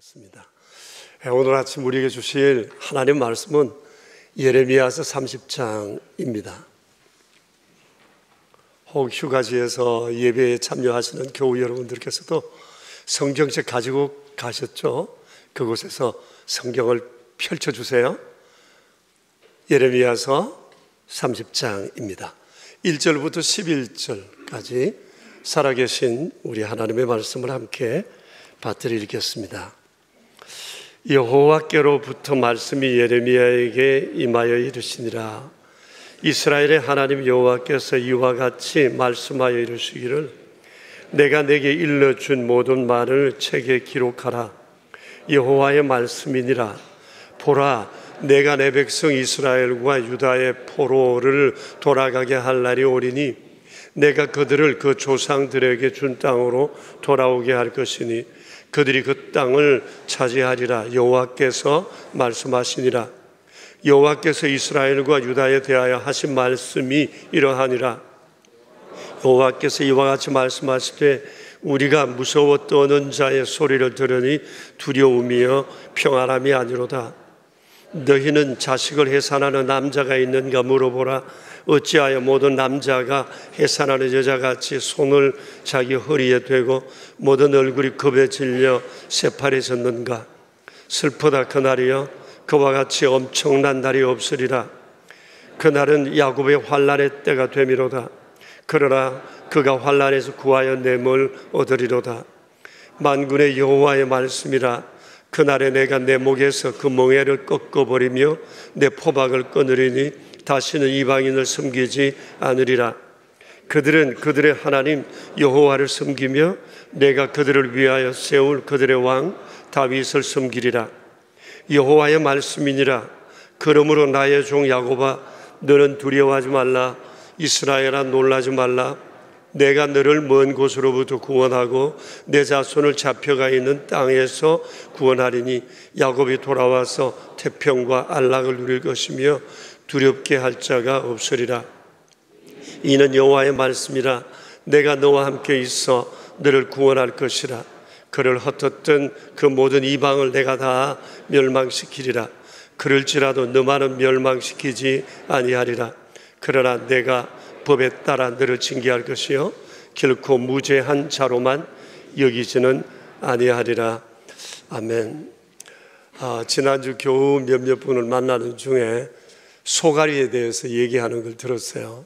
같습니다. 오늘 아침 우리에게 주실 하나님 말씀은 예레미야서 30장입니다. 혹 휴가지에서 예배에 참여하시는 교우 여러분들께서도 성경책 가지고 가셨죠? 그곳에서 성경을 펼쳐주세요. 예레미야서 30장입니다. 1절부터 11절까지 살아계신 우리 하나님의 말씀을 함께 받들어 읽겠습니다. 여호와께로부터 말씀이 예레미야에게 임하여 이르시니라. 이스라엘의 하나님 여호와께서 이와 같이 말씀하여 이르시기를 내가 내게 일러준 모든 말을 책에 기록하라. 여호와의 말씀이니라. 보라, 내가 내 백성 이스라엘과 유다의 포로를 돌아가게 할 날이 오리니 내가 그들을 그 조상들에게 준 땅으로 돌아오게 할 것이니 그들이 그 땅을 차지하리라. 여호와께서 말씀하시니라. 여호와께서 이스라엘과 유다에 대하여 하신 말씀이 이러하니라. 여호와께서 이와 같이 말씀하시되 우리가 무서워 떠는 자의 소리를 들으니 두려움이여 평안함이 아니로다. 너희는 자식을 해산하는 남자가 있는가 물어보라. 어찌하여 모든 남자가 해산하는 여자같이 손을 자기 허리에 대고 모든 얼굴이 겁에 질려 새파래졌는가. 슬프다. 그날이여 그와 같이 엄청난 날이 없으리라. 그날은 야곱의 환난의 때가 되미로다. 그러나 그가 환난에서 구하여 냄을 얻으리로다. 만군의 여호와의 말씀이라. 그날에 내가 내 목에서 그 멍에를 꺾어버리며 내 포박을 끊으리니 다시는 이방인을 섬기지 않으리라. 그들은 그들의 하나님 여호와를 섬기며 내가 그들을 위하여 세울 그들의 왕 다윗을 섬기리라. 여호와의 말씀이니라. 그러므로 나의 종 야곱아, 너는 두려워하지 말라. 이스라엘아, 놀라지 말라. 내가 너를 먼 곳으로부터 구원하고 내 자손을 잡혀가 있는 땅에서 구원하리니 야곱이 돌아와서 태평과 안락을 누릴 것이며 두렵게 할 자가 없으리라. 이는 여호와의 말씀이라. 내가 너와 함께 있어 너를 구원할 것이라. 그를 헛헛던 그 모든 이방을 내가 다 멸망시키리라. 그럴지라도 너만은 멸망시키지 아니하리라. 그러나 내가 법에 따라 너를 징계할 것이요 결코 무죄한 자로만 여기지는 아니하리라. 아멘. 지난주 교우 몇몇 분을 만나는 중에 소가리에 대해서 얘기하는 걸 들었어요.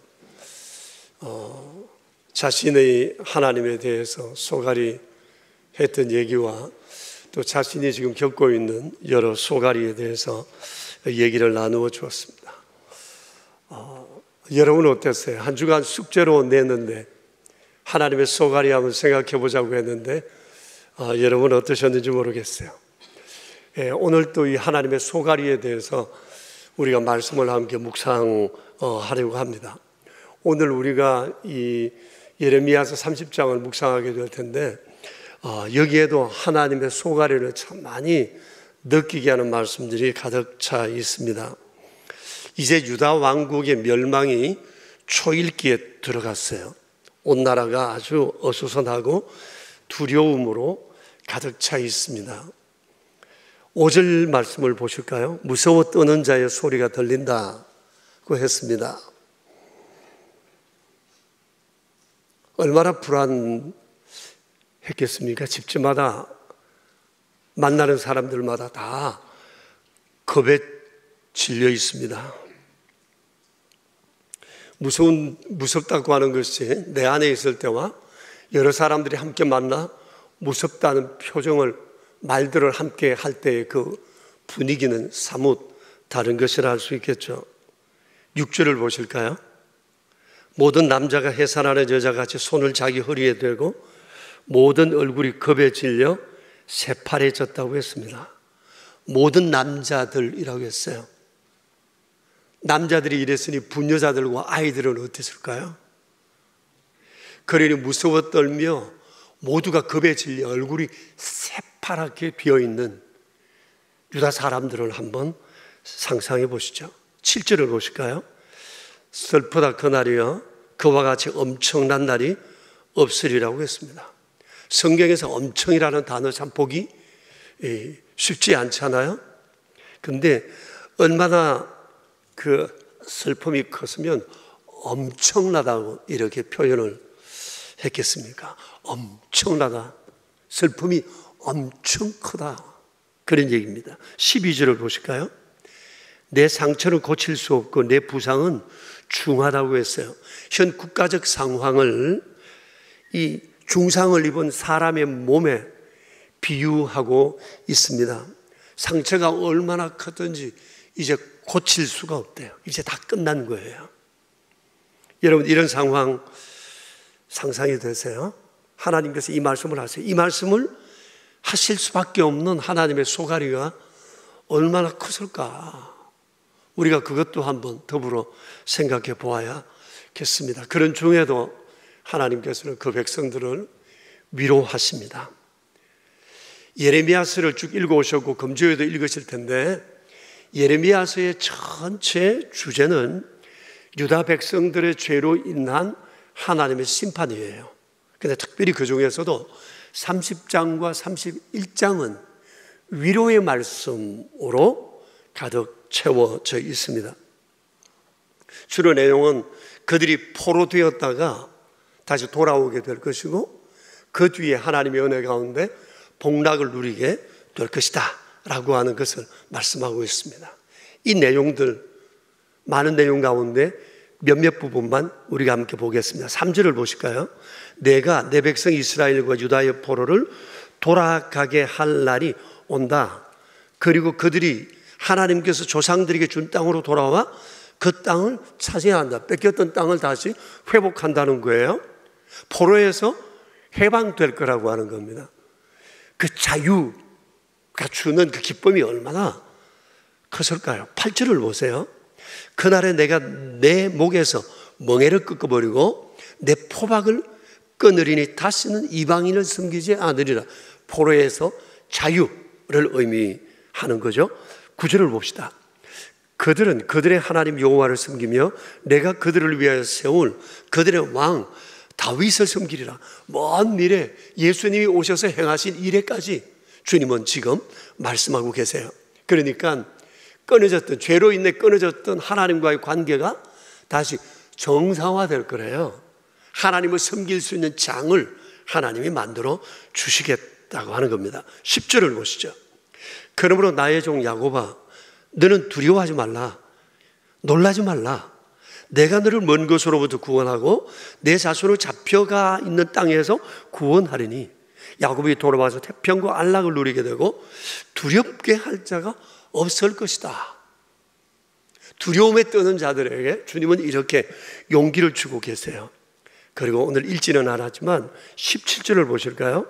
자신의 하나님에 대해서 소가리 했던 얘기와 또 자신이 지금 겪고 있는 여러 소가리에 대해서 얘기를 나누어 주었습니다. 여러분은 어땠어요? 한 주간 숙제로 냈는데 하나님의 소가리 한번 생각해 보자고 했는데 여러분은 어떠셨는지 모르겠어요. 오늘 또 이 하나님의 소가리에 대해서 우리가 말씀을 함께 묵상하려고 합니다. 오늘 우리가 이 예레미야서 30장을 묵상하게 될 텐데 여기에도 하나님의 소가리를 참 많이 느끼게 하는 말씀들이 가득 차 있습니다. 이제 유다 왕국의 멸망이 초일기에 들어갔어요. 온 나라가 아주 어수선하고 두려움으로 가득 차 있습니다. 5절 말씀을 보실까요? 무서워 떠는 자의 소리가 들린다고 했습니다. 얼마나 불안했겠습니까? 집집마다 만나는 사람들마다 다 겁에 질려 있습니다. 무섭다고 하는 것이 내 안에 있을 때와 여러 사람들이 함께 만나 무섭다는 표정을 말들을 함께 할 때의 그 분위기는 사뭇 다른 것이라 할 수 있겠죠. 6절을 보실까요? 모든 남자가 해산하는 여자같이 손을 자기 허리에 대고 모든 얼굴이 겁에 질려 새파래졌다고 했습니다. 모든 남자들이라고 했어요. 남자들이 이랬으니 분여자들과 아이들은 어땠을까요? 그러니 무서워 떨며 모두가 겁에 질려 얼굴이 새파랗게 비어있는 유다 사람들을 한번 상상해 보시죠. 7절을 보실까요? 슬프다. 그날이여 그와 같이 엄청난 날이 없으리라고 했습니다. 성경에서 엄청이라는 단어 참 보기 쉽지 않잖아요. 근데 얼마나 그 슬픔이 컸으면 엄청나다고 이렇게 표현을 했겠습니까? 엄청나다. 슬픔이 엄청 크다. 그런 얘기입니다. 12절을 보실까요? 내 상처는 고칠 수 없고 내 부상은 중하다고 했어요. 현 국가적 상황을 이 중상을 입은 사람의 몸에 비유하고 있습니다. 상처가 얼마나 컸든지 이제 고칠 수가 없대요. 이제 다 끝난 거예요. 여러분, 이런 상황 상상이 되세요? 하나님께서 이 말씀을 하세요. 이 말씀을 하실 수밖에 없는 하나님의 소가리가 얼마나 컸을까? 우리가 그것도 한번 더불어 생각해 보아야겠습니다. 그런 중에도 하나님께서는 그 백성들을 위로하십니다. 예레미야서를 쭉 읽어오셨고 금주에도 읽으실 텐데, 예레미야서의 전체 주제는 유다 백성들의 죄로 인한 하나님의 심판이에요. 근데 특별히 그 중에서도 30장과 31장은 위로의 말씀으로 가득 채워져 있습니다. 주로 내용은 그들이 포로되었다가 다시 돌아오게 될 것이고, 그 뒤에 하나님의 은혜 가운데 복락을 누리게 될 것이다 라고 하는 것을 말씀하고 있습니다. 이 내용들, 많은 내용 가운데 몇몇 부분만 우리가 함께 보겠습니다. 3절을 보실까요? 내가 내 백성 이스라엘과 유다의 포로를 돌아가게 할 날이 온다. 그리고 그들이 하나님께서 조상들에게 준 땅으로 돌아와 그 땅을 차지해야 한다. 뺏겼던 땅을 다시 회복한다는 거예요. 포로에서 해방될 거라고 하는 겁니다. 그 자유가 주는 그 기쁨이 얼마나 컸을까요? 8절을 보세요. 그날에 내가 내 목에서 멍에를 꺾어버리고 내 포박을 끊으리니 다시는 이방인을 섬기지 않으리라. 포로에서 자유를 의미하는 거죠. 9절을 봅시다. 그들은 그들의 하나님 여호와를 섬기며 내가 그들을 위하여 세울 그들의 왕 다윗을 섬기리라. 먼 미래 예수님이 오셔서 행하신 이래까지 주님은 지금 말씀하고 계세요. 그러니까 끊어졌던, 죄로 인해 끊어졌던 하나님과의 관계가 다시 정상화될 거래요. 하나님을 섬길 수 있는 장을 하나님이 만들어 주시겠다고 하는 겁니다. 10절을 보시죠. 그러므로 나의 종 야곱아, 너는 두려워하지 말라. 놀라지 말라. 내가 너를 먼 곳으로부터 구원하고 내 자손을 잡혀가 있는 땅에서 구원하리니 야곱이 돌아와서 태평과 안락을 누리게 되고 두렵게 할 자가 없을 것이다. 두려움에 떠는 자들에게 주님은 이렇게 용기를 주고 계세요. 그리고 오늘 읽지는 않았지만 17절을 보실까요?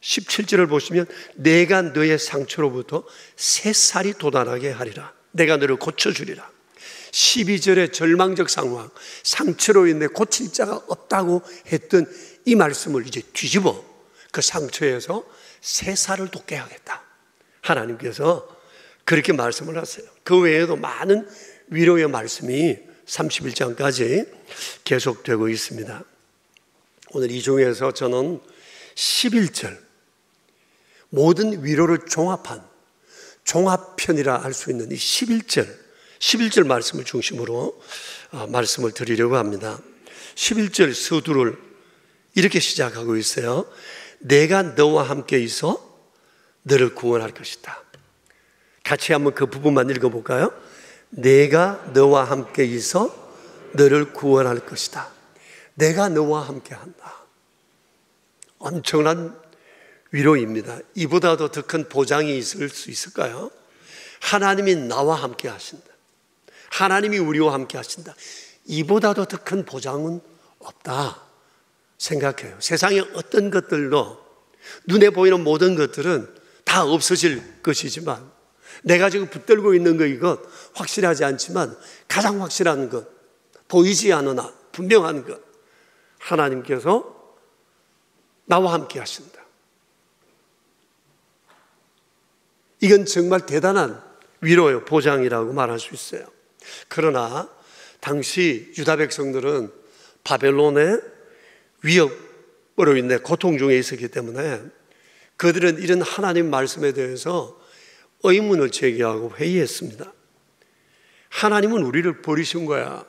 17절을 보시면 내가 너의 상처로부터 새살이 돋아나게 하리라. 내가 너를 고쳐주리라. 12절의 절망적 상황, 상처로 인해 고칠 자가 없다고 했던 이 말씀을 이제 뒤집어 그 상처에서 새살을 돋게 하겠다. 하나님께서 그렇게 말씀을 하세요. 그 외에도 많은 위로의 말씀이 31장까지 계속되고 있습니다. 오늘 이 중에서 저는 11절, 모든 위로를 종합한 종합편이라 할 수 있는 이 11절 말씀을 중심으로 말씀을 드리려고 합니다. 11절 서두를 이렇게 시작하고 있어요. 내가 너와 함께 있어 너를 구원할 것이다. 같이 한번 그 부분만 읽어볼까요? 내가 너와 함께 있어 너를 구원할 것이다. 내가 너와 함께 한다. 엄청난 위로입니다. 이보다도 더 큰 보장이 있을 수 있을까요? 하나님이 나와 함께 하신다. 하나님이 우리와 함께 하신다. 이보다도 더 큰 보장은 없다 생각해요. 세상의 어떤 것들도 눈에 보이는 모든 것들은 다 없어질 것이지만 내가 지금 붙들고 있는 것 이것 확실하지 않지만 가장 확실한 것, 보이지 않으나 분명한 것, 하나님께서 나와 함께 하신다. 이건 정말 대단한 위로요, 보장이라고 말할 수 있어요. 그러나 당시 유다 백성들은 바벨론의 위협으로 인해 고통 중에 있었기 때문에 그들은 이런 하나님 말씀에 대해서 의문을 제기하고 회의했습니다. 하나님은 우리를 버리신 거야.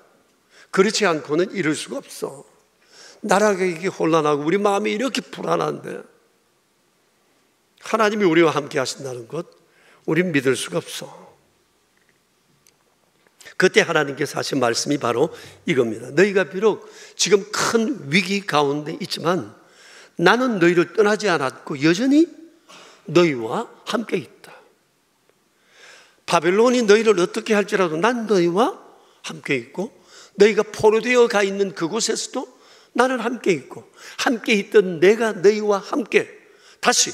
그렇지 않고는 이룰 수가 없어. 나라가 이렇게 혼란하고 우리 마음이 이렇게 불안한데 하나님이 우리와 함께 하신다는 것 우린 믿을 수가 없어. 그때 하나님께서 하신 말씀이 바로 이겁니다. 너희가 비록 지금 큰 위기 가운데 있지만 나는 너희를 떠나지 않았고 여전히 너희와 함께 있다. 바벨론이 너희를 어떻게 할지라도 난 너희와 함께 있고 너희가 포로되어 가 있는 그곳에서도 나는 함께 있고 함께 있던 내가 너희와 함께 다시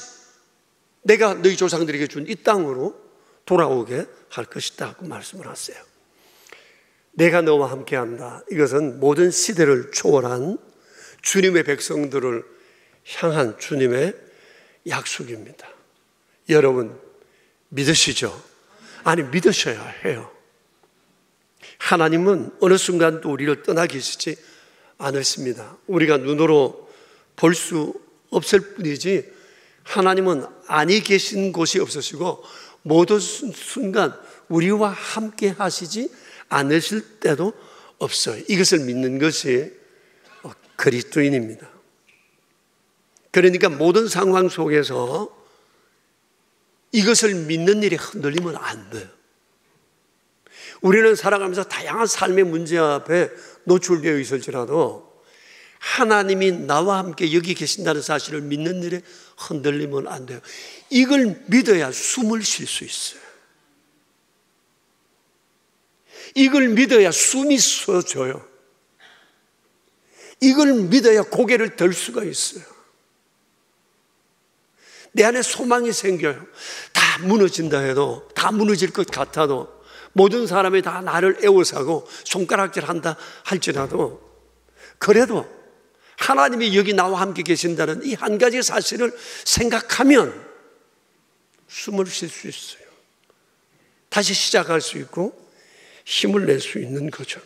내가 너희 조상들에게 준 이 땅으로 돌아오게 할 것이다 하고 말씀을 하세요. 내가 너와 함께한다. 이것은 모든 시대를 초월한 주님의 백성들을 향한 주님의 약속입니다. 여러분 믿으시죠? 아니 믿으셔야 해요. 하나님은 어느 순간도 우리를 떠나 계시지 않으십니다. 우리가 눈으로 볼 수 없을 뿐이지 하나님은 아니 계신 곳이 없으시고 모든 순간 우리와 함께 하시지 않으실 때도 없어요. 이것을 믿는 것이 그리스도인입니다. 그러니까 모든 상황 속에서 이것을 믿는 일이 흔들리면 안 돼요. 우리는 살아가면서 다양한 삶의 문제 앞에 노출되어 있을지라도 하나님이 나와 함께 여기 계신다는 사실을 믿는 일에 흔들리면 안 돼요. 이걸 믿어야 숨을 쉴 수 있어요. 이걸 믿어야 숨이 쉬어져요. 이걸 믿어야 고개를 들 수가 있어요. 내 안에 소망이 생겨요. 다 무너진다 해도, 다 무너질 것 같아도, 모든 사람이 다 나를 애워싸고 손가락질한다 할지라도 그래도 하나님이 여기 나와 함께 계신다는 이 한 가지 사실을 생각하면 숨을 쉴 수 있어요. 다시 시작할 수 있고 힘을 낼 수 있는 거죠.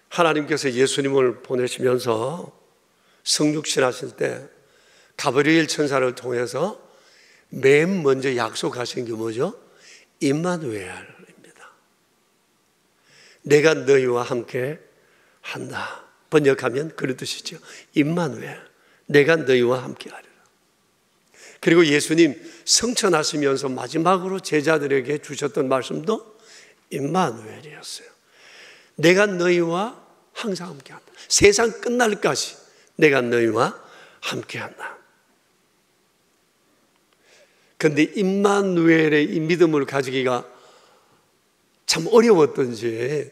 하나님께서 예수님을 보내시면서 성육신 하실 때 가브리엘 천사를 통해서 맨 먼저 약속하신 게 뭐죠? 임마누엘입니다. 내가 너희와 함께 한다. 번역하면 그런 뜻이죠. 임마누엘, 내가 너희와 함께 하리라. 그리고 예수님 성천하시면서 마지막으로 제자들에게 주셨던 말씀도 임마누엘이었어요. 내가 너희와 항상 함께 한다. 세상 끝날까지 내가 너희와 함께 한다. 그런데 임마누엘의 이 믿음을 가지기가 참 어려웠던지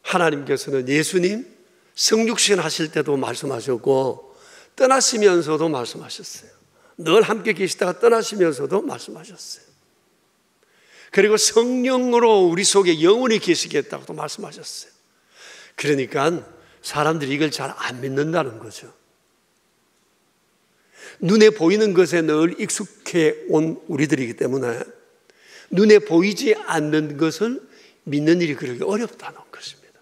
하나님께서는 예수님 성육신 하실 때도 말씀하셨고 떠나시면서도 말씀하셨어요. 늘 함께 계시다가 떠나시면서도 말씀하셨어요. 그리고 성령으로 우리 속에 영원히 계시겠다고도 말씀하셨어요. 그러니까 사람들이 이걸 잘 안 믿는다는 거죠. 눈에 보이는 것에 늘 익숙해 온 우리들이기 때문에 눈에 보이지 않는 것을 믿는 일이 그렇게 어렵다는 것입니다.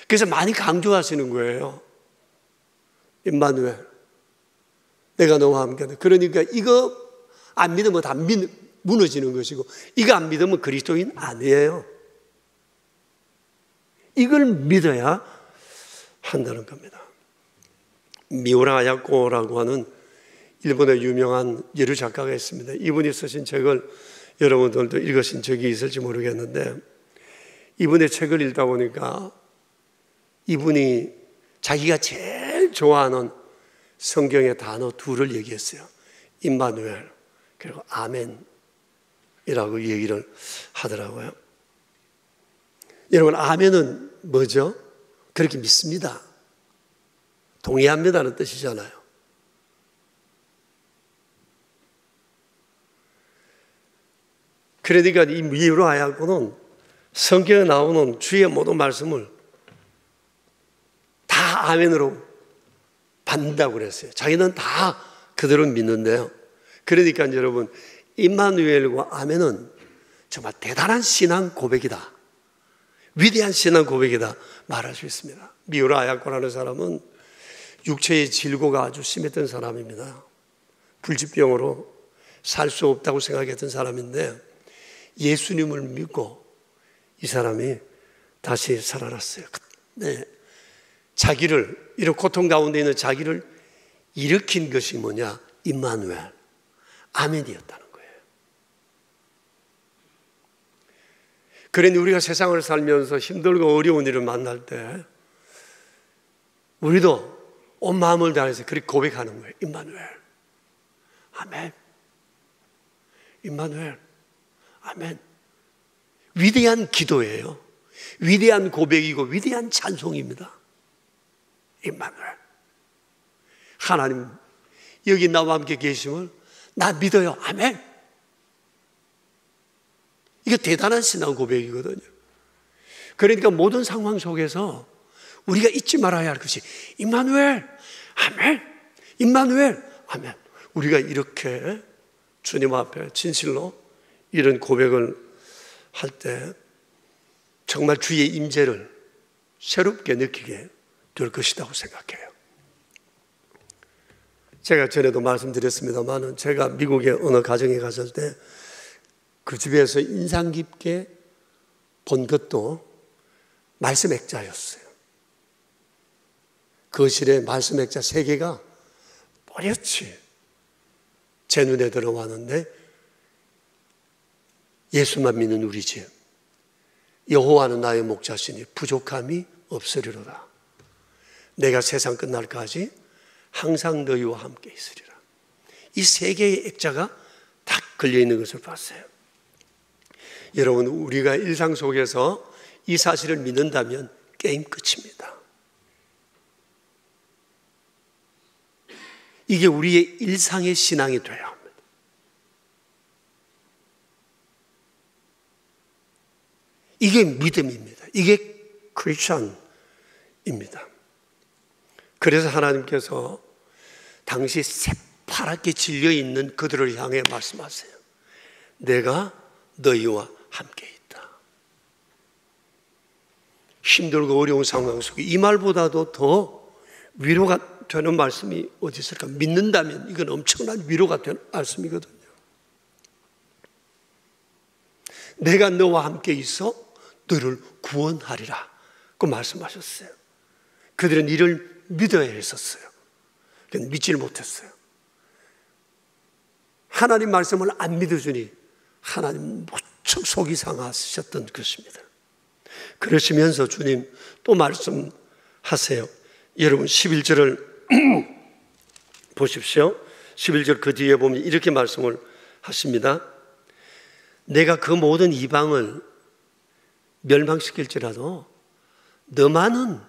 그래서 많이 강조하시는 거예요. 임마누엘, 내가 너와 함께한다. 그러니까 이거 안 믿으면 다 무너지는 것이고 이거 안 믿으면 그리스도인 아니에요. 이걸 믿어야 한다는 겁니다. 미우라 아야코라고 하는 일본의 유명한 예류 작가가 있습니다. 이분이 쓰신 책을 여러분들도 읽으신 적이 있을지 모르겠는데 이분의 책을 읽다 보니까 이분이 자기가 제일 좋아하는 성경의 단어 둘을 얘기했어요. 임마누엘 그리고 아멘이라고 얘기를 하더라고요. 여러분 아멘은 뭐죠? 그렇게 믿습니다. 동의합니다는 뜻이잖아요. 그러니까 이 미우라 아야코는 성경에 나오는 주의 모든 말씀을 다 아멘으로 받는다고 그랬어요. 자기는 다 그대로 믿는데요. 그러니까 여러분 임마누엘과 아멘은 정말 대단한 신앙 고백이다. 위대한 신앙 고백이다 말할 수 있습니다. 미우라 아야코라는 사람은 육체의 질고가 아주 심했던 사람입니다. 불치병으로 살 수 없다고 생각했던 사람인데 예수님을 믿고 이 사람이 다시 살아났어요. 네. 자기를, 이런 고통 가운데 있는 자기를 일으킨 것이 뭐냐? 임마누엘, 아멘이었다는 거예요. 그러니 우리가 세상을 살면서 힘들고 어려운 일을 만날 때 우리도 온 마음을 다해서 그렇게 고백하는 거예요. 임마누엘, 아멘. 임마누엘, 아멘. 위대한 기도예요. 위대한 고백이고 위대한 찬송입니다. 임마누엘, 하나님 여기 나와 함께 계심을 나 믿어요. 아멘. 이게 대단한 신앙 고백이거든요. 그러니까 모든 상황 속에서 우리가 잊지 말아야 할 것이 임마누엘, 아멘. 임마누엘, 아멘. 우리가 이렇게 주님 앞에 진실로 이런 고백을 할 때 정말 주의 임재를 새롭게 느끼게 될 것이라고 생각해요. 제가 전에도 말씀드렸습니다만 제가 미국의 어느 가정에 갔을 때 그 집에서 인상 깊게 본 것도 말씀 액자였어요. 거실에 말씀 액자 3개가 뽀렷이 제 눈에 들어왔는데 예수만 믿는 우리 집, 여호와는 나의 목자시니 부족함이 없으리로다. 내가 세상 끝날까지 항상 너희와 함께 있으리라. 이 3개의 액자가 딱 걸려있는 것을 봤어요. 여러분, 우리가 일상 속에서 이 사실을 믿는다면 게임 끝입니다. 이게 우리의 일상의 신앙이 돼야 합니다. 이게 믿음입니다. 이게 크리스천입니다. 그래서 하나님께서 당시 새파랗게 질려있는 그들을 향해 말씀하세요. 내가 너희와 함께 있다. 힘들고 어려운 상황 속에 이 말보다도 더 위로가 되는 말씀이 어디 있을까? 믿는다면 이건 엄청난 위로가 되는 말씀이거든요. 내가 너와 함께 있어 너를 구원하리라 그 말씀하셨어요. 그들은 이를 믿어야 했었어요. 믿지를 못했어요. 하나님 말씀을 안 믿어주니 하나님 무척 속이 상하셨던 것입니다. 그러시면서 주님 또 말씀하세요. 여러분 11절을 보십시오. 11절 그 뒤에 보면 이렇게 말씀을 하십니다. 내가 그 모든 이방을 멸망시킬지라도 너만은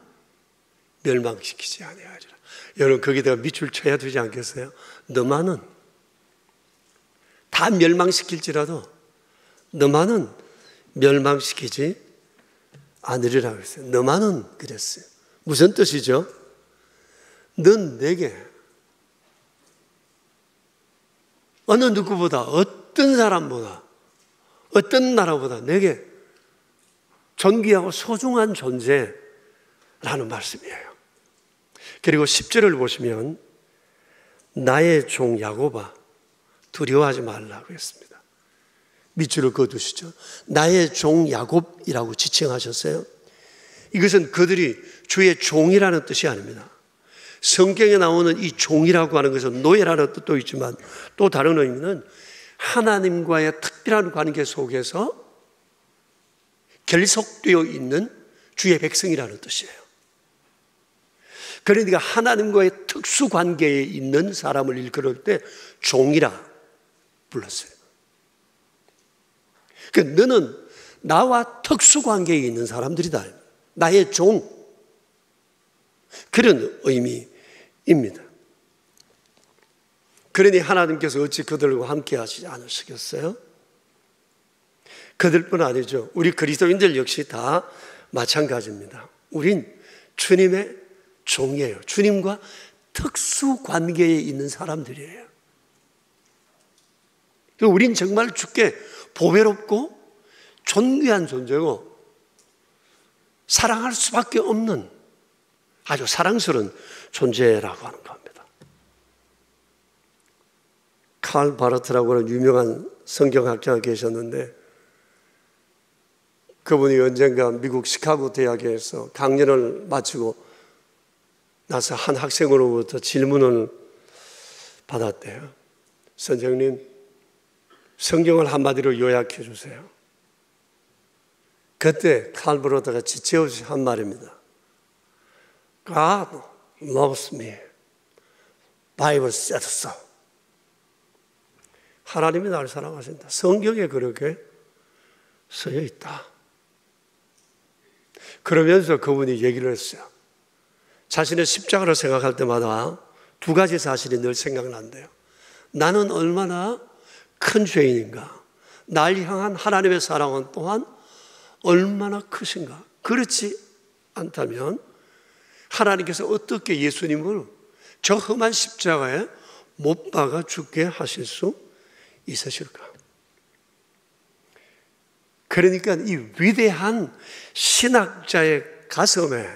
멸망시키지 아니하리라. 여러분 거기다가 밑줄 쳐야 되지 않겠어요? 너만은 다 멸망시킬지라도 너만은 멸망시키지 않으리라고 했어요. 너만은 그랬어요. 무슨 뜻이죠? 넌 내게 어느 누구보다 어떤 사람보다 어떤 나라보다 내게 존귀하고 소중한 존재라는 말씀이에요. 그리고 10절을 보시면 나의 종 야곱아 두려워하지 말라고 했습니다. 밑줄을 그어두시죠. 나의 종 야곱이라고 지칭하셨어요. 이것은 그들이 주의 종이라는 뜻이 아닙니다. 성경에 나오는 이 종이라고 하는 것은 노예라는 뜻도 있지만 또 다른 의미는 하나님과의 특별한 관계 속에서 결속되어 있는 주의 백성이라는 뜻이에요. 그러니까 하나님과의 특수 관계에 있는 사람을 일컬을 때 종이라 불렀어요. 그러니까 너는 나와 특수 관계에 있는 사람들이다. 나의 종. 그런 의미입니다. 그러니 하나님께서 어찌 그들과 함께 하시지 않으시겠어요? 그들뿐 아니죠. 우리 그리스도인들 역시 다 마찬가지입니다. 우린 주님의 종이에요. 주님과 특수 관계에 있는 사람들이에요. 우린 정말 주께 보배롭고 존귀한 존재고 사랑할 수밖에 없는 아주 사랑스러운 존재라고 하는 겁니다. 칼 바르트라고 하는 유명한 성경학자가 계셨는데 그분이 언젠가 미국 시카고 대학에서 강연을 마치고 나서 한 학생으로부터 질문을 받았대요. 선생님, 성경을 한마디로 요약해 주세요. 그때 칼 바르트가 지체없이 한 말입니다. God loves me. Bible said so. 하나님이 나를 사랑하신다. 성경에 그렇게 쓰여 있다. 그러면서 그분이 얘기를 했어요. 자신의 십자가를 생각할 때마다 두 가지 사실이 늘 생각난대요. 나는 얼마나 큰 죄인인가. 날 향한 하나님의 사랑은 또한 얼마나 크신가. 그렇지 않다면 하나님께서 어떻게 예수님을 저 험한 십자가에 못 박아 죽게 하실 수 있으실까? 그러니까 이 위대한 신학자의 가슴에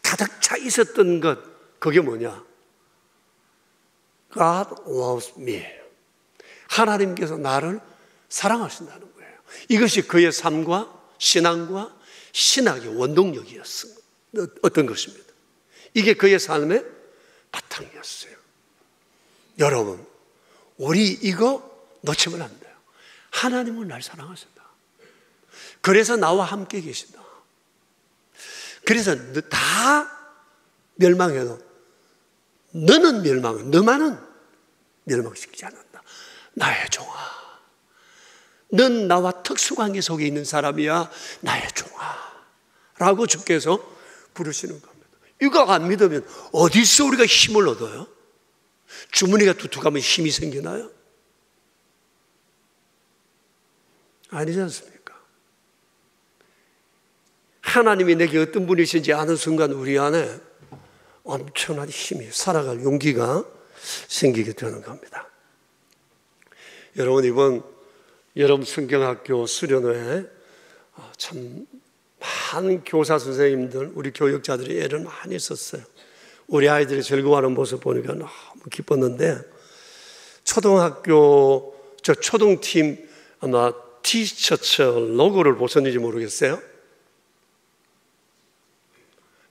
가득 차 있었던 것, 그게 뭐냐? God loves me. 하나님께서 나를 사랑하신다는 거예요. 이것이 그의 삶과 신앙과 신학의 원동력이었어요. 어떤 것입니다. 이게 그의 삶의 바탕이었어요. 여러분, 우리 이거 놓치면 안 돼요. 하나님은 날 사랑하신다. 그래서 나와 함께 계신다. 그래서 다 멸망해도 너는 너만은 멸망시키지 않는다. 나의 종아. 넌 나와 특수관계 속에 있는 사람이야. 나의 종아. 라고 주께서 부르시는 겁니다. 이거 안 믿으면 어디서 우리가 힘을 얻어요? 주머니가 두툼하면 힘이 생기나요? 아니지 않습니까? 하나님이 내게 어떤 분이신지 아는 순간 우리 안에 엄청난 힘이, 살아갈 용기가 생기게 되는 겁니다. 여러분, 이번 여름 성경학교 수련회에 참 많은 교사 선생님들, 우리 교육자들이 애를 많이 썼어요. 우리 아이들이 즐거워하는 모습 보니까 너무 기뻤는데, 초등팀 아마 티셔츠 로고를 보셨는지 모르겠어요.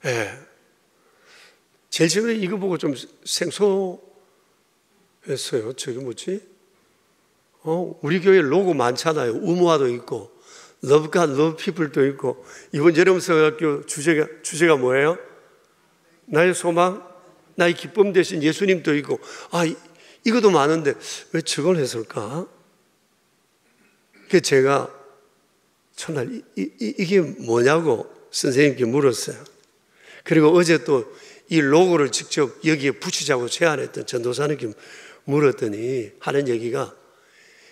예. 제일 처음에 이거 보고 좀 생소했어요. 저기 뭐지? 우리 교회 로고 많잖아요. 우모아도 있고, Love God, Love People도 있고, 이번 여름 성경학교 주제가 뭐예요? 나의 소망, 나의 기쁨 대신 예수님도 있고, 이것도 많은데 왜 저걸 했을까? 그래서 제가 첫날 이게 뭐냐고 선생님께 물었어요. 그리고 어제 또 이 로고를 직접 여기에 붙이자고 제안했던 전도사님께 물었더니 하는 얘기가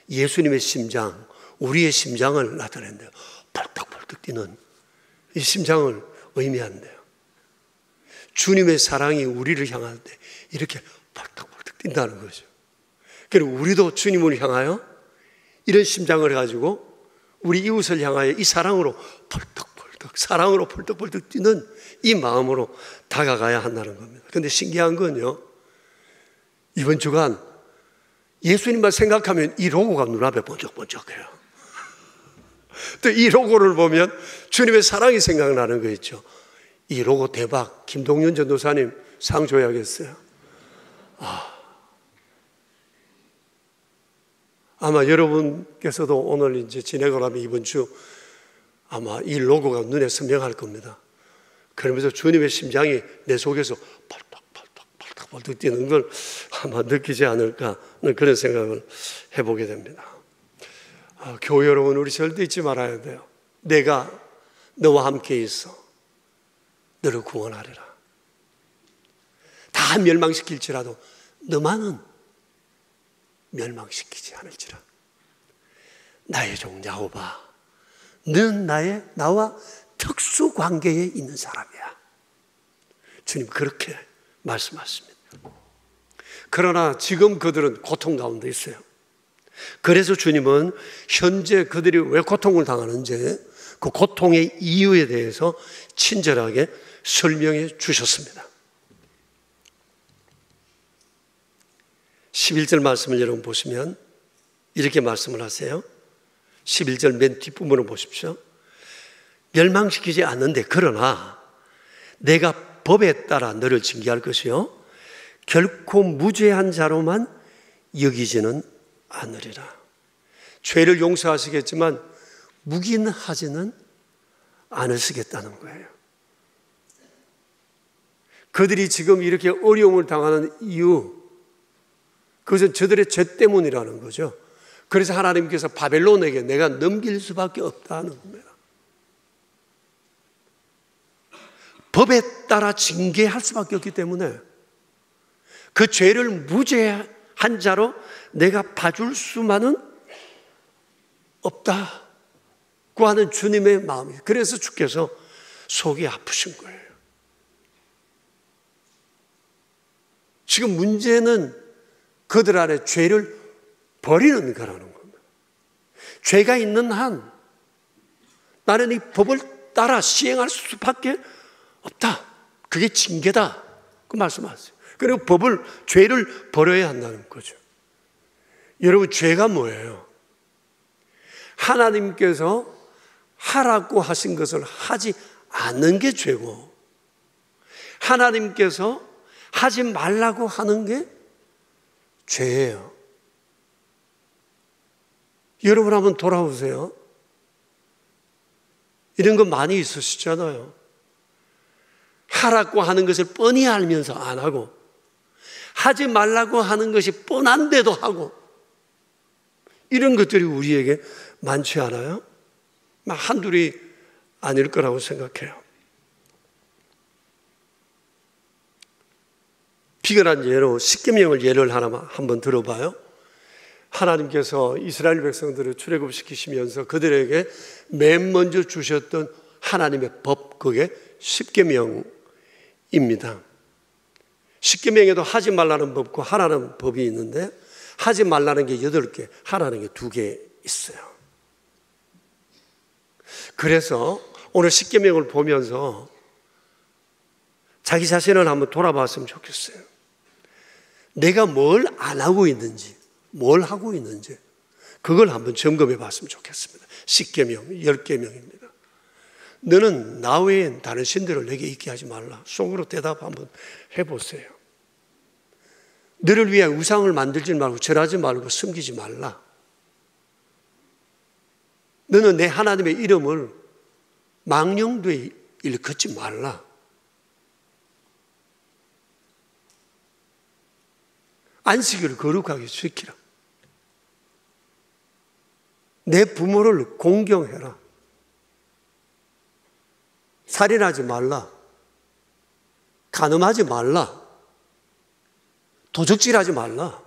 예수님의 심장, 우리의 심장을 나타낸대요. 펄떡펄떡 뛰는 이 심장을 의미한대요. 주님의 사랑이 우리를 향할 때 이렇게 펄떡펄떡 뛴다는 거죠. 그리고 우리도 주님을 향하여 이런 심장을 가지고 우리 이웃을 향하여 이 사랑으로 펄떡펄떡, 사랑으로 펄떡펄떡 뛰는 이 마음으로 다가가야 한다는 겁니다. 그런데 신기한 건요, 이번 주간 예수님만 생각하면 이 로고가 눈앞에 번쩍번쩍해요. 또 이 로고를 보면 주님의 사랑이 생각나는 거 있죠. 이 로고 대박, 김동윤 전도사님 상 줘야겠어요. 아마 여러분께서도 오늘 이제 지내고 나면 이번 주 아마 이 로고가 눈에 선명할 겁니다. 그러면서 주님의 심장이 내 속에서 펄떡펄떡 뛰는 걸 아마 느끼지 않을까 하는 그런 생각을 해보게 됩니다. 교회 여러분, 우리 절대 잊지 말아야 돼요. 내가 너와 함께 있어 너를 구원하리라. 다 멸망시킬지라도 너만은 멸망시키지 않을지라. 나의 종 야곱아, 넌 나와 특수 관계에 있는 사람이야. 주님 그렇게 말씀하십니다. 그러나 지금 그들은 고통 가운데 있어요. 그래서 주님은 현재 그들이 왜 고통을 당하는지 그 고통의 이유에 대해서 친절하게 설명해 주셨습니다. 11절 말씀을 여러분 보시면 이렇게 말씀을 하세요. 11절 맨 뒷부분을 보십시오. 멸망시키지 않는데 그러나 내가 법에 따라 너를 징계할 것이요 결코 무죄한 자로만 여기지는 않으리라. 죄를 용서하시겠지만 묵인하지는 않으시겠다는 거예요. 그들이 지금 이렇게 어려움을 당하는 이유, 그것은 저들의 죄 때문이라는 거죠. 그래서 하나님께서 바벨론에게 내가 넘길 수밖에 없다는 겁니다. 법에 따라 징계할 수밖에 없기 때문에 그 죄를 무죄한 자로 내가 봐줄 수만은 없다고 하는 주님의 마음이에요. 그래서 주께서 속이 아프신 거예요. 지금 문제는 그들 안에 죄를 버리는 거라는 겁니다. 죄가 있는 한 나는 이 법을 따라 시행할 수밖에 없다. 그게 징계다. 그 말씀하세요. 그리고 죄를 버려야 한다는 거죠. 여러분, 죄가 뭐예요? 하나님께서 하라고 하신 것을 하지 않는 게 죄고, 하나님께서 하지 말라고 하는 게 죄예요. 여러분 한번 돌아보세요. 이런 거 많이 있으시잖아요. 하라고 하는 것을 뻔히 알면서 안 하고, 하지 말라고 하는 것이 뻔한데도 하고, 이런 것들이 우리에게 많지 않아요? 한둘이 아닐 거라고 생각해요. 비근한 예로 십계명을 예를 하나만 한번 들어봐요. 하나님께서 이스라엘 백성들을 출애굽시키시면서 그들에게 맨 먼저 주셨던 하나님의 법, 그게 십계명입니다. 십계명에도 하지 말라는 법과 하라는 법이 있는데, 하지 말라는 게 8개, 하라는 게 2개 있어요. 그래서 오늘 십계명을 보면서 자기 자신을 한번 돌아봤으면 좋겠어요. 내가 뭘 안 하고 있는지, 뭘 하고 있는지, 그걸 한번 점검해 봤으면 좋겠습니다. 십계명, 10계명입니다. 너는 나 외엔 다른 신들을 내게 있게 하지 말라. 속으로 대답 한번 해보세요. 너를 위해 우상을 만들지 말고 절하지 말고 숨기지 말라. 너는 내 하나님의 이름을 망령되이 일컫지 말라. 안식일을 거룩하게 지키라. 내 부모를 공경해라. 살인하지 말라. 간음하지 말라. 도적질하지 말라.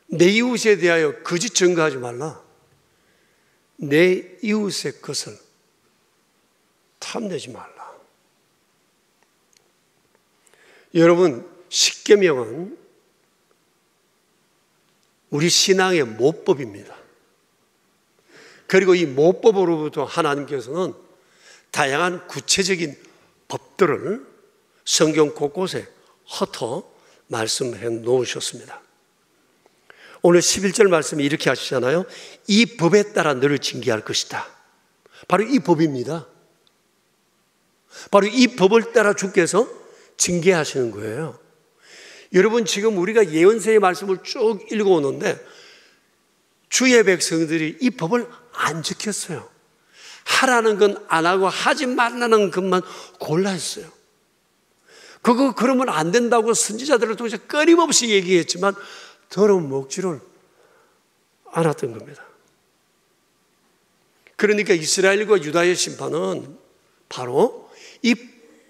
내 이웃에 대하여 거짓 증거하지 말라. 내 이웃의 것을 탐내지 말라. 여러분, 십계명은 우리 신앙의 모법입니다. 그리고 이 모법으로부터 하나님께서는 다양한 구체적인 법들을 성경 곳곳에 흩어 말씀해 놓으셨습니다. 오늘 11절 말씀이 이렇게 하시잖아요. 이 법에 따라 너를 징계할 것이다. 바로 이 법입니다. 바로 이 법을 따라 주께서 징계하시는 거예요. 여러분, 지금 우리가 예언서의 말씀을 쭉 읽어오는데 주의 백성들이 이 법을 안 지켰어요. 하라는 건 안 하고 하지 말라는 것만 골라 했어요. 그러면 안 된다고 선지자들을 통해서 끊임없이 얘기했지만 더러운 먹지를 않았던 겁니다. 그러니까 이스라엘과 유다의 심판은 바로 이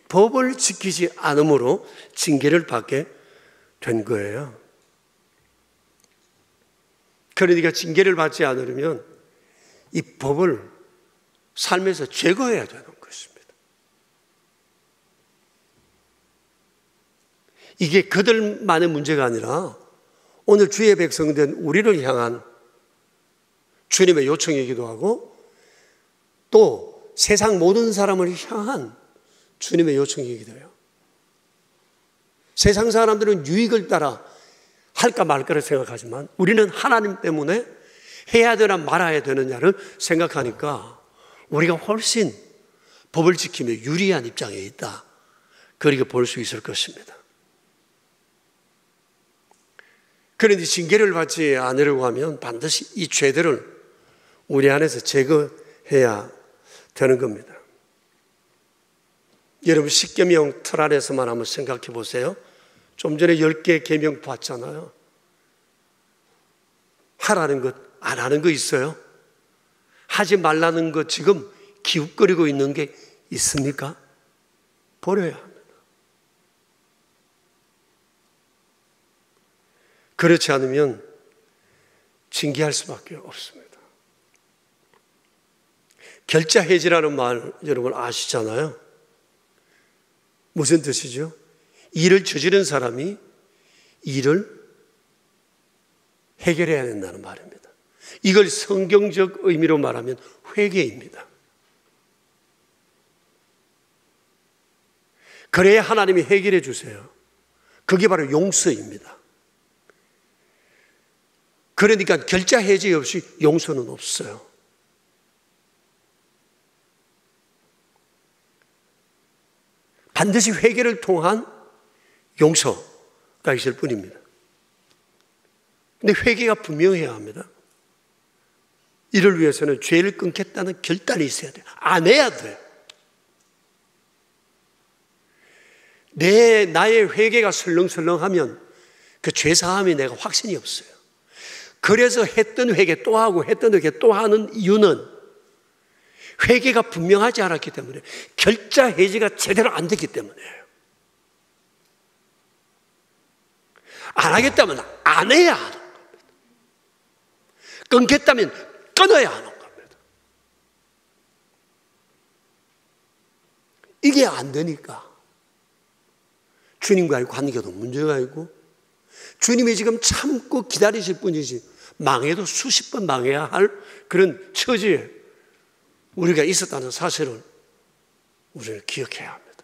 법을 지키지 않음으로 징계를 받게 된 거예요. 그러니까 징계를 받지 않으려면 이 법을 삶에서 제거해야 되는 것입니다. 이게 그들만의 문제가 아니라 오늘 주의 백성된 우리를 향한 주님의 요청이기도 하고 또 세상 모든 사람을 향한 주님의 요청이기도 해요. 세상 사람들은 유익을 따라 할까 말까를 생각하지만 우리는 하나님 때문에 해야 되나 말아야 되느냐를 생각하니까 우리가 훨씬 법을 지키며 유리한 입장에 있다, 그렇게 볼 수 있을 것입니다. 그런데 징계를 받지 않으려고 하면 반드시 이 죄들을 우리 안에서 제거해야 되는 겁니다. 여러분, 십계명 틀 안에서만 한번 생각해 보세요. 좀 전에 10개 계명 봤잖아요. 하라는 것, 안 하는 거 있어요? 하지 말라는 것 지금 기웃거리고 있는 게 있습니까? 버려야 합니다. 그렇지 않으면 징계할 수밖에 없습니다. 결자해지라는 말 여러분 아시잖아요. 무슨 뜻이죠? 일을 저지른 사람이 일을 해결해야 된다는 말입니다. 이걸 성경적 의미로 말하면 회개입니다. 그래야 하나님이 해결해 주세요. 그게 바로 용서입니다. 그러니까 결자 해지 없이 용서는 없어요. 반드시 회개를 통한 용서가 있을 뿐입니다. 근데 회개가 분명해야 합니다. 이를 위해서는 죄를 끊겠다는 결단이 있어야 돼요. 안 해야 돼요. 나의 회개가 설렁설렁하면 그 죄사함이 내가 확신이 없어요. 그래서 했던 회개 또 하고 했던 회개 또 하는 이유는 회개가 분명하지 않았기 때문에, 결자 해지가 제대로 안 됐기 때문이에요. 안 하겠다면 안 해야 하는 겁니다. 끊겠다면 끊어야 하는 겁니다. 이게 안 되니까 주님과의 관계도 문제가 있고, 주님이 지금 참고 기다리실 뿐이지 망해도 수십 번 망해야 할 그런 처지에 우리가 있었다는 사실을 우리는 기억해야 합니다.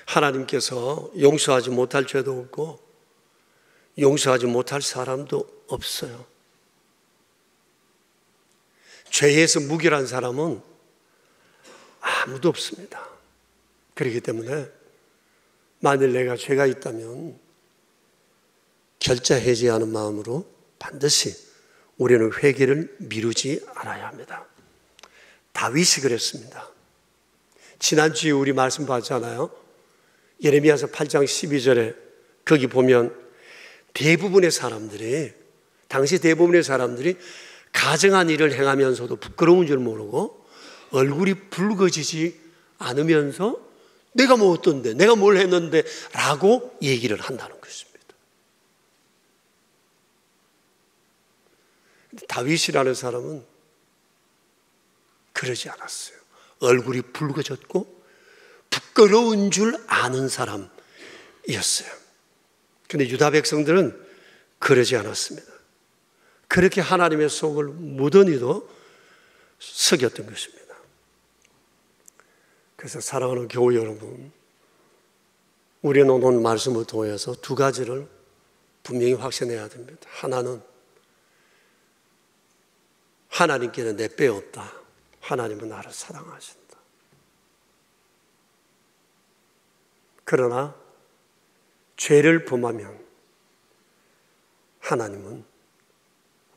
하나님께서 용서하지 못할 죄도 없고 용서하지 못할 사람도 없어요. 죄에서 무결한 사람은 아무도 없습니다. 그렇기 때문에 만일 내가 죄가 있다면 결자 해지하는 마음으로 반드시 우리는 회개를 미루지 않아야 합니다. 다윗이 그랬습니다. 지난주에 우리 말씀 봤잖아요. 예레미야서 8장 12절에 거기 보면 당시 대부분의 사람들이 가증한 일을 행하면서도 부끄러운 줄 모르고 얼굴이 붉어지지 않으면서 내가 뭐 어떤데, 내가 뭘 했는데 라고 얘기를 한다는 것입니다. 다윗이라는 사람은 그러지 않았어요. 얼굴이 붉어졌고 부끄러운 줄 아는 사람이었어요. 그런데 유다 백성들은 그러지 않았습니다. 그렇게 하나님의 속을 무던히도 속였던 것입니다. 그래서 사랑하는 교우 여러분, 우리는 오늘 말씀을 통해서 두 가지를 분명히 확신해야 됩니다. 하나는 하나님께는 내 빼 없다. 하나님은 나를 사랑하신다. 그러나 죄를 범하면 하나님은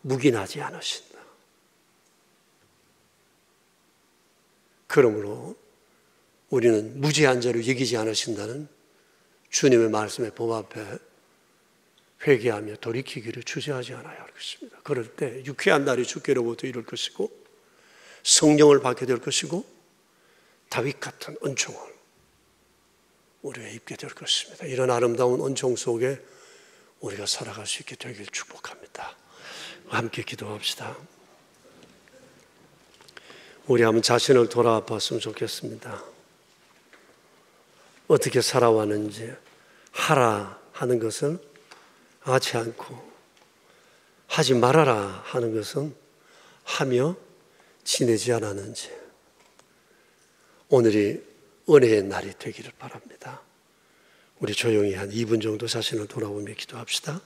묵인하지 않으신다. 그러므로 우리는 무죄한 자로 여기지 않으신다는 주님의 말씀의 법 앞에 회개하며 돌이키기를 주저하지 않아야 할 것입니다. 그럴 때 유쾌한 날이 주께로부터 이룰 것이고 성령을 받게 될 것이고 다윗 같은 은총을 우리가 입게 될 것입니다. 이런 아름다운 은총 속에 우리가 살아갈 수 있게 되길 축복합니다. 함께 기도합시다. 우리 한번 자신을 돌아봤으면 좋겠습니다. 어떻게 살아왔는지, 하라 하는 것은 하지 않고 하지 말아라 하는 것은 하며 지내지 않았는지, 오늘이 은혜의 날이 되기를 바랍니다. 우리 조용히 한 2분 정도 자신을 돌아보며 기도합시다.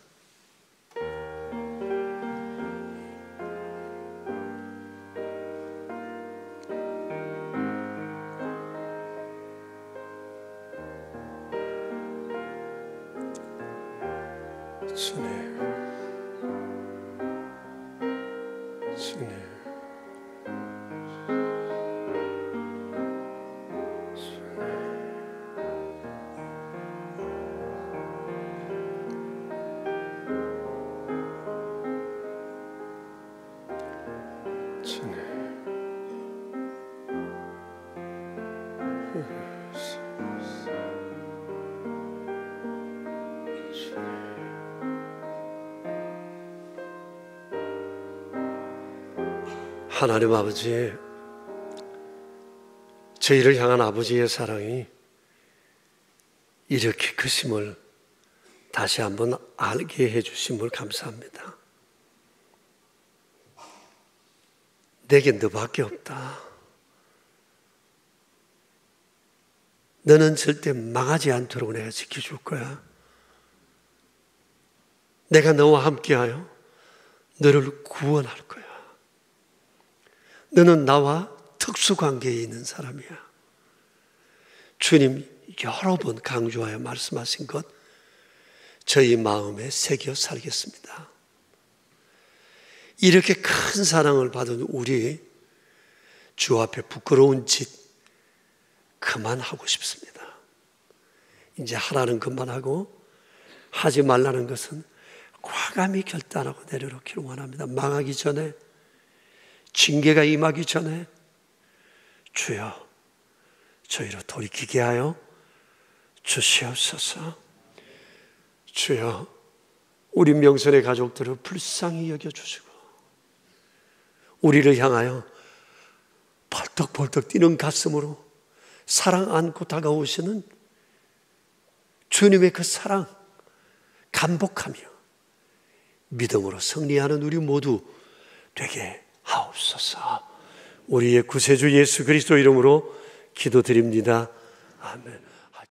주님, 주님, 하나님 아버지, 저희를 향한 아버지의 사랑이 이렇게 크심을 다시 한번 알게 해주심을 감사합니다. 내게 너밖에 없다. 너는 절대 망하지 않도록 내가 지켜줄 거야. 내가 너와 함께하여 너를 구원할 거야. 너는 나와 특수관계에 있는 사람이야. 주님 여러 번 강조하여 말씀하신 것 저희 마음에 새겨 살겠습니다. 이렇게 큰 사랑을 받은 우리 주 앞에 부끄러운 짓 그만하고 싶습니다. 이제 하라는 그만하고 하지 말라는 것은 과감히 결단하고 내려놓기를 원합니다. 망하기 전에, 징계가 임하기 전에 주여 저희로 돌이키게 하여 주시옵소서. 주여 우리 명선의 가족들을 불쌍히 여겨주시고 우리를 향하여 벌떡벌떡 뛰는 가슴으로 사랑 안고 다가오시는 주님의 그 사랑 감복하며 믿음으로 승리하는 우리 모두 되게 하옵소서. 우리의 구세주 예수 그리스도 이름으로 기도드립니다. 아멘.